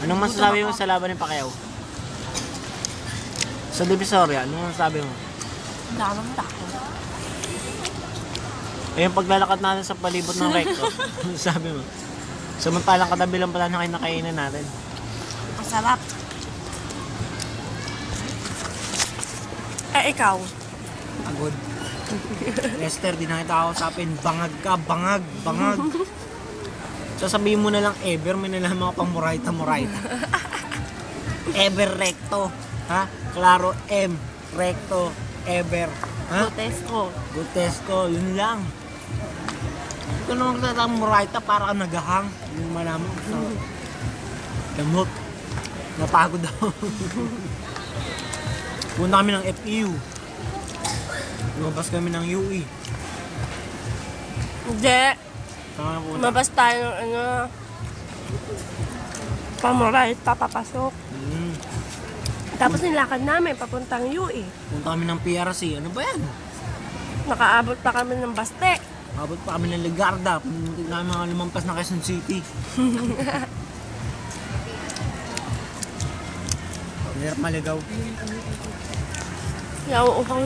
Anong masasabi mo sa laban ng Pacquiao? Sa Divisoria, anong masasabi mo? Damang tako. Eh, yung paglalakad natin sa palibot ng recto, ano sabi mo? Samantalang katabi lang pala na kinakainan natin. Masarap. Eh, ikaw? Agod. Lester, di na kita kausapin. Bangag ka, bangag, bangag. Sasabihin mo na lang ever, may nalaman ka pang Moraita. Ever recto. Ha? Claro M. Recto. Ever. Ha? Protesco. Gutesco, yun lang. Ito naman kita Moraita para ka nagahang. Yung malaman ko sa damot. Napagod ako. Punta kami ng FEU. Lumabas kami ng UE. Hindi. Saan ka punta? Mabas tayo ng ano. Pamorita, papasok. Tapos nilakad namin, papuntang UE. Punta kami ng PRC. Ano ba yan? Nakaabot pa kami ng Baste. Abot pa kami ng Ligarda. Pumuntik namin mga lumampas na Quezon City. Hirap maligaw. Nauuhaw na.